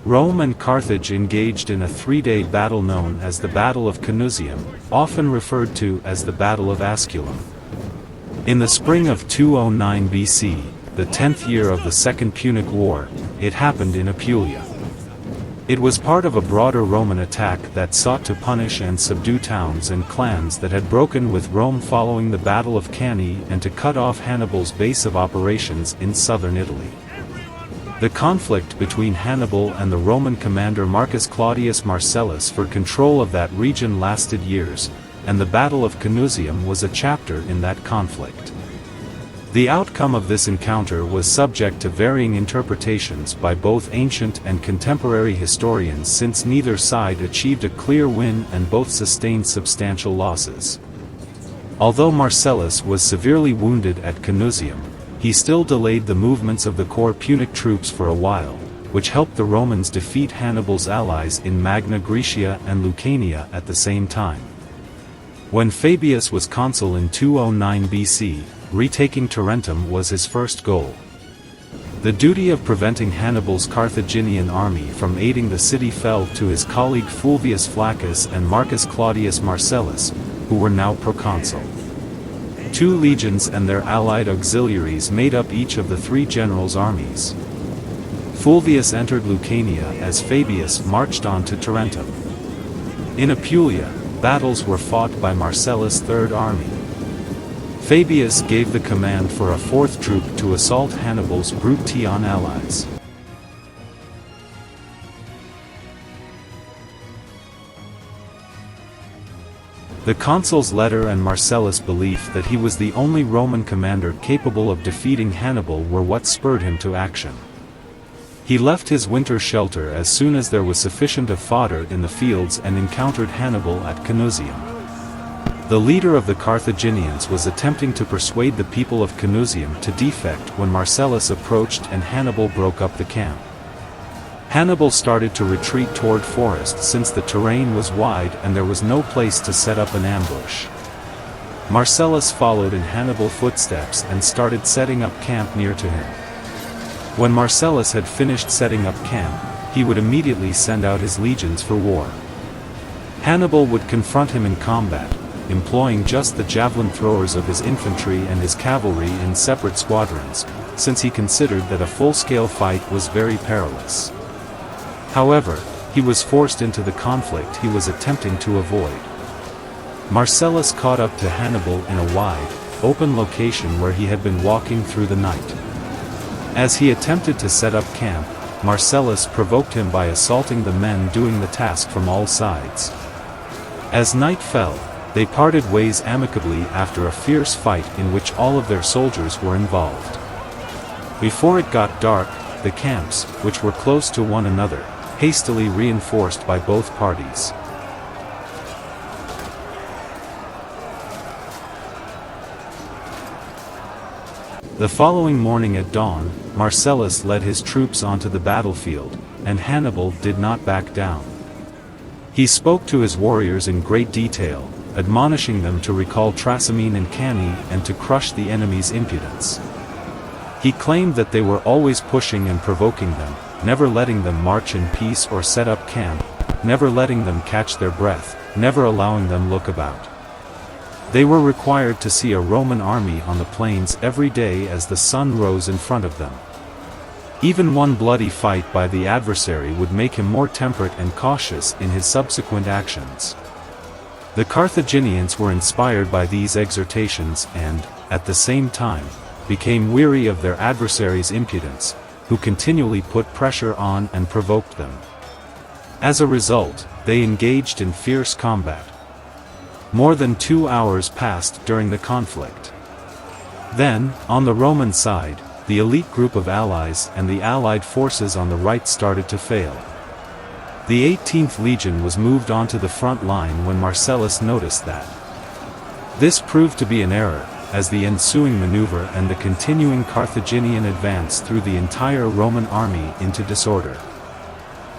Rome and Carthage engaged in a three-day battle known as the Battle of Canusium, often referred to as the Battle of Asculum. In the spring of 209 BC, the 10th year of the Second Punic War, it happened in Apulia. It was part of a broader Roman attack that sought to punish and subdue towns and clans that had broken with Rome following the Battle of Cannae and to cut off Hannibal's base of operations in southern Italy. The conflict between Hannibal and the Roman commander Marcus Claudius Marcellus for control of that region lasted years, and the Battle of Canusium was a chapter in that conflict. The outcome of this encounter was subject to varying interpretations by both ancient and contemporary historians, since neither side achieved a clear win and both sustained substantial losses. Although Marcellus was severely wounded at Canusium, he still delayed the movements of the core Punic troops for a while, which helped the Romans defeat Hannibal's allies in Magna Graecia and Lucania at the same time. When Fabius was consul in 209 BC, retaking Tarentum was his first goal. The duty of preventing Hannibal's Carthaginian army from aiding the city fell to his colleague Fulvius Flaccus and Marcus Claudius Marcellus, who were now proconsul. 2 legions and their allied auxiliaries made up each of the 3 generals' armies. Fulvius entered Lucania as Fabius marched on to Tarentum. In Apulia, battles were fought by Marcellus' Third Army. Fabius gave the command for a 4th troop to assault Hannibal's Bruttian allies. The consul's letter and Marcellus' belief that he was the only Roman commander capable of defeating Hannibal were what spurred him to action. He left his winter shelter as soon as there was sufficient of fodder in the fields and encountered Hannibal at Canusium. The leader of the Carthaginians was attempting to persuade the people of Canusium to defect when Marcellus approached and Hannibal broke up the camp. Hannibal started to retreat toward forest since the terrain was wide and there was no place to set up an ambush. Marcellus followed in Hannibal's footsteps and started setting up camp near to him. When Marcellus had finished setting up camp, he would immediately send out his legions for war. Hannibal would confront him in combat, employing just the javelin throwers of his infantry and his cavalry in separate squadrons, since he considered that a full-scale fight was very perilous. However, he was forced into the conflict he was attempting to avoid. Marcellus caught up to Hannibal in a wide, open location where he had been walking through the night. As he attempted to set up camp, Marcellus provoked him by assaulting the men doing the task from all sides. As night fell, they parted ways amicably after a fierce fight in which all of their soldiers were involved. Before it got dark, the camps, which were close to one another, hastily reinforced by both parties. The following morning at dawn, Marcellus led his troops onto the battlefield, and Hannibal did not back down. He spoke to his warriors in great detail, admonishing them to recall Trasimene and Cannae and to crush the enemy's impudence. He claimed that they were always pushing and provoking them, never letting them march in peace or set up camp, never letting them catch their breath, never allowing them look about. They were required to see a Roman army on the plains every day as the sun rose in front of them. Even one bloody fight by the adversary would make him more temperate and cautious in his subsequent actions. The Carthaginians were inspired by these exhortations and, at the same time, became weary of their adversary's impudence, who continually put pressure on and provoked them. As a result, they engaged in fierce combat. More than 2 hours passed during the conflict. Then, on the Roman side, the elite group of allies and the allied forces on the right started to fail. The 18th Legion was moved onto the front line when Marcellus noticed that. This proved to be an error, as the ensuing maneuver and the continuing Carthaginian advance threw the entire Roman army into disorder.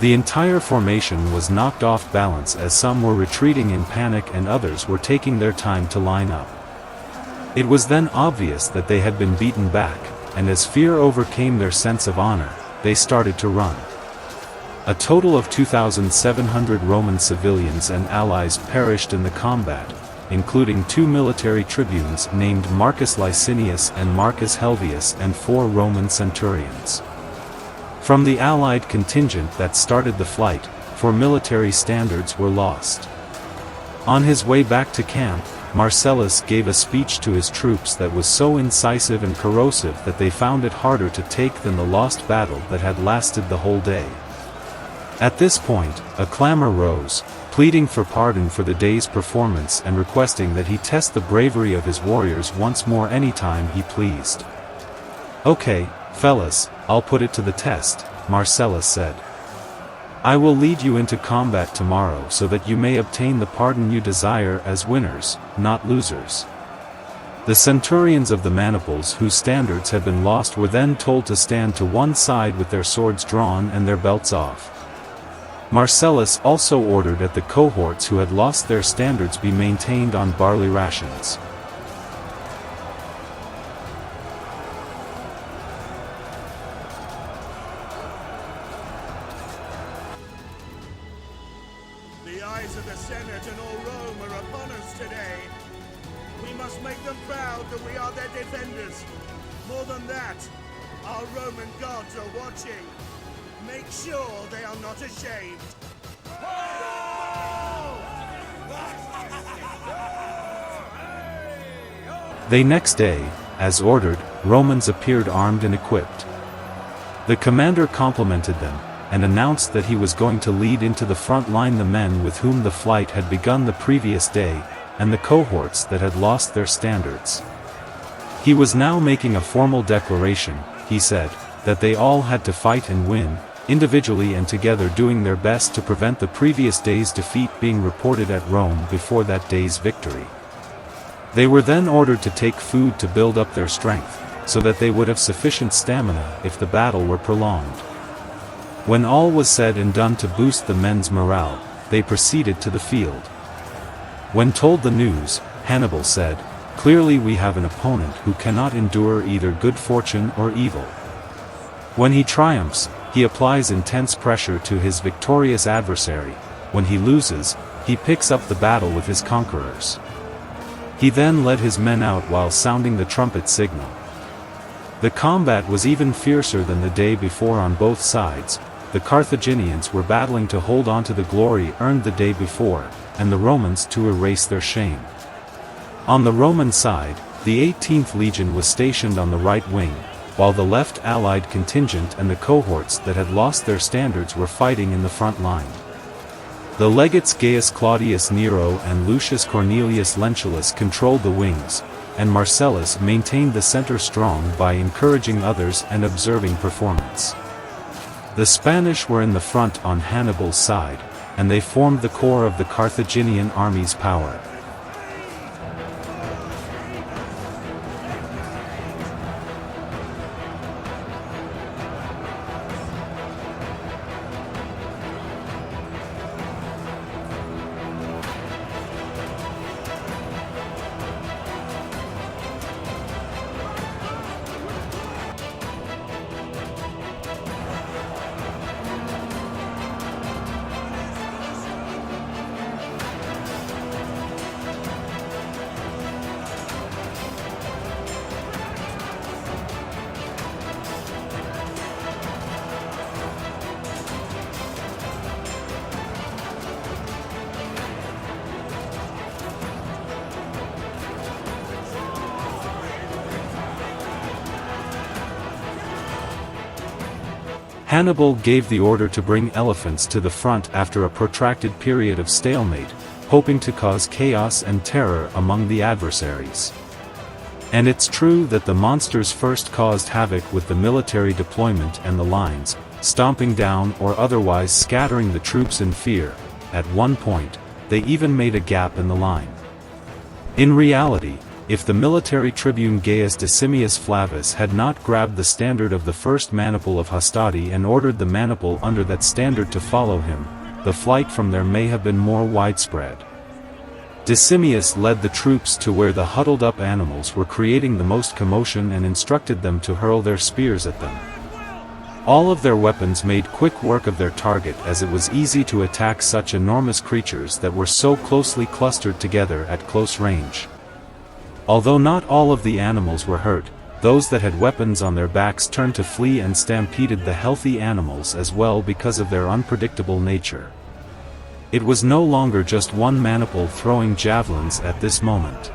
The entire formation was knocked off balance as some were retreating in panic and others were taking their time to line up. It was then obvious that they had been beaten back, and as fear overcame their sense of honor, they started to run. A total of 2,700 Roman civilians and allies perished in the combat, including 2 military tribunes named Marcus Licinius and Marcus Helvius and 4 Roman centurions. From the allied contingent that started the flight, 4 military standards were lost. On his way back to camp, Marcellus gave a speech to his troops that was so incisive and corrosive that they found it harder to take than the lost battle that had lasted the whole day. At this point, a clamor rose, pleading for pardon for the day's performance and requesting that he test the bravery of his warriors once more anytime he pleased. "Okay, fellas, I'll put it to the test," Marcellus said. "I will lead you into combat tomorrow so that you may obtain the pardon you desire as winners, not losers." The centurions of the maniples whose standards had been lost were then told to stand to one side with their swords drawn and their belts off. Marcellus also ordered that the cohorts who had lost their standards be maintained on barley rations. The eyes of the Senate and all Rome are upon us today. We must make them proud that we are their defenders. More than that, our Roman gods are watching. Make sure they are not ashamed. The next day, as ordered, Romans appeared armed and equipped. The commander complimented them, and announced that he was going to lead into the front line the men with whom the flight had begun the previous day, and the cohorts that had lost their standards. He was now making a formal declaration, he said, that they all had to fight and win, individually and together, doing their best to prevent the previous day's defeat being reported at Rome before that day's victory. They were then ordered to take food to build up their strength, so that they would have sufficient stamina if the battle were prolonged. When all was said and done to boost the men's morale, they proceeded to the field. When told the news, Hannibal said, "Clearly we have an opponent who cannot endure either good fortune or evil. When he triumphs, he applies intense pressure to his victorious adversary. When he loses, he picks up the battle with his conquerors." He then led his men out while sounding the trumpet signal. The combat was even fiercer than the day before on both sides. The Carthaginians were battling to hold on to the glory earned the day before, and the Romans to erase their shame. On the Roman side, the 18th Legion was stationed on the right wing, while the left allied contingent and the cohorts that had lost their standards were fighting in the front line. The legates Gaius Claudius Nero and Lucius Cornelius Lentulus controlled the wings, and Marcellus maintained the center strong by encouraging others and observing performance. The Spanish were in the front on Hannibal's side, and they formed the core of the Carthaginian army's power. Hannibal gave the order to bring elephants to the front after a protracted period of stalemate, hoping to cause chaos and terror among the adversaries. And it's true that the monsters first caused havoc with the military deployment and the lines, stomping down or otherwise scattering the troops in fear. At one point, they even made a gap in the line. In reality, if the military tribune Gaius Decimius Flaccus had not grabbed the standard of the first maniple of Hastati and ordered the maniple under that standard to follow him, the flight from there may have been more widespread. Decimius led the troops to where the huddled-up animals were creating the most commotion and instructed them to hurl their spears at them. All of their weapons made quick work of their target, as it was easy to attack such enormous creatures that were so closely clustered together at close range. Although not all of the animals were hurt, those that had weapons on their backs turned to flee and stampeded the healthy animals as well because of their unpredictable nature. It was no longer just one maniple throwing javelins at this moment.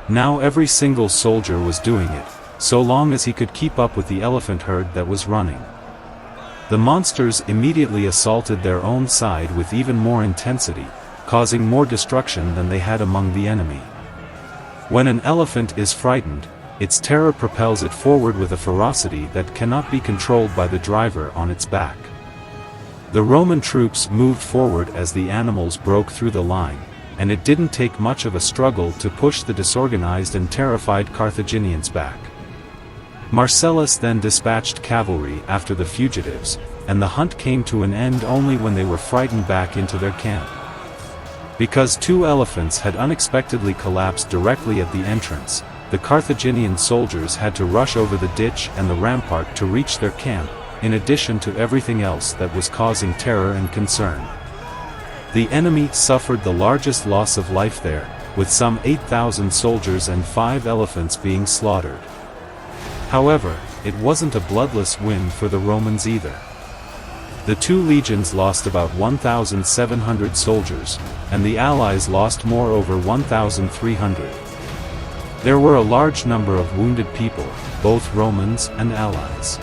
Now every single soldier was doing it, so long as he could keep up with the elephant herd that was running. The monsters immediately assaulted their own side with even more intensity, causing more destruction than they had among the enemy. When an elephant is frightened, its terror propels it forward with a ferocity that cannot be controlled by the driver on its back. The Roman troops moved forward as the animals broke through the line, and it didn't take much of a struggle to push the disorganized and terrified Carthaginians back. Marcellus then dispatched cavalry after the fugitives, and the hunt came to an end only when they were frightened back into their camp. Because two elephants had unexpectedly collapsed directly at the entrance, the Carthaginian soldiers had to rush over the ditch and the rampart to reach their camp, in addition to everything else that was causing terror and concern. The enemy suffered the largest loss of life there, with some 8,000 soldiers and 5 elephants being slaughtered. However, it wasn't a bloodless win for the Romans either. The two legions lost about 1,700 soldiers, and the allies lost more, over 1,300. There were a large number of wounded people, both Romans and allies.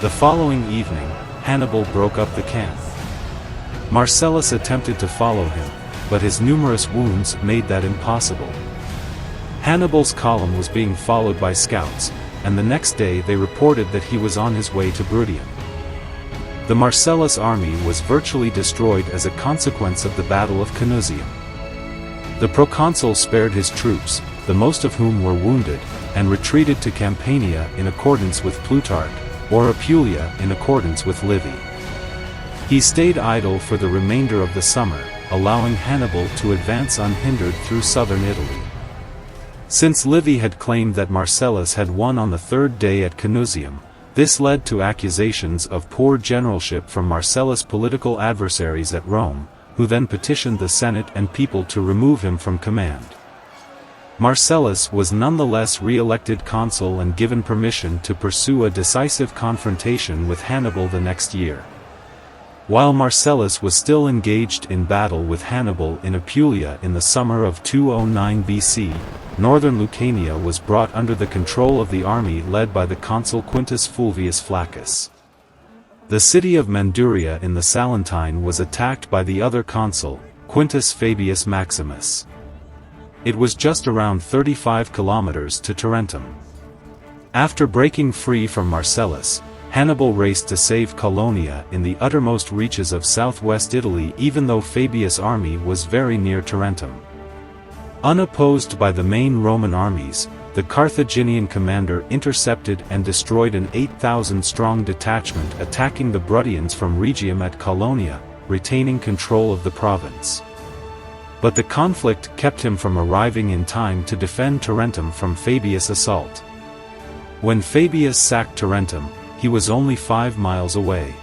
The following evening, Hannibal broke up the camp. Marcellus attempted to follow him, but his numerous wounds made that impossible. Hannibal's column was being followed by scouts, and the next day they reported that he was on his way to Bruttium. The Marcellus army was virtually destroyed as a consequence of the Battle of Canusium. The proconsul spared his troops, the most of whom were wounded, and retreated to Campania in accordance with Plutarch, or Apulia in accordance with Livy. He stayed idle for the remainder of the summer, allowing Hannibal to advance unhindered through southern Italy. Since Livy had claimed that Marcellus had won on the third day at Canusium, this led to accusations of poor generalship from Marcellus' political adversaries at Rome, who then petitioned the Senate and people to remove him from command. Marcellus was nonetheless re-elected consul and given permission to pursue a decisive confrontation with Hannibal the next year. While Marcellus was still engaged in battle with Hannibal in Apulia in the summer of 209 BC, northern Lucania was brought under the control of the army led by the consul Quintus Fulvius Flaccus. The city of Manduria in the Salentine was attacked by the other consul, Quintus Fabius Maximus. It was just around 35 kilometers to Tarentum. After breaking free from Marcellus, Hannibal raced to save Colonia in the uttermost reaches of southwest Italy, even though Fabius' army was very near Tarentum. Unopposed by the main Roman armies, the Carthaginian commander intercepted and destroyed an 8,000-strong detachment attacking the Bruttians from Rhegium at Colonia, retaining control of the province. But the conflict kept him from arriving in time to defend Tarentum from Fabius' assault. When Fabius sacked Tarentum, he was only 5 miles away.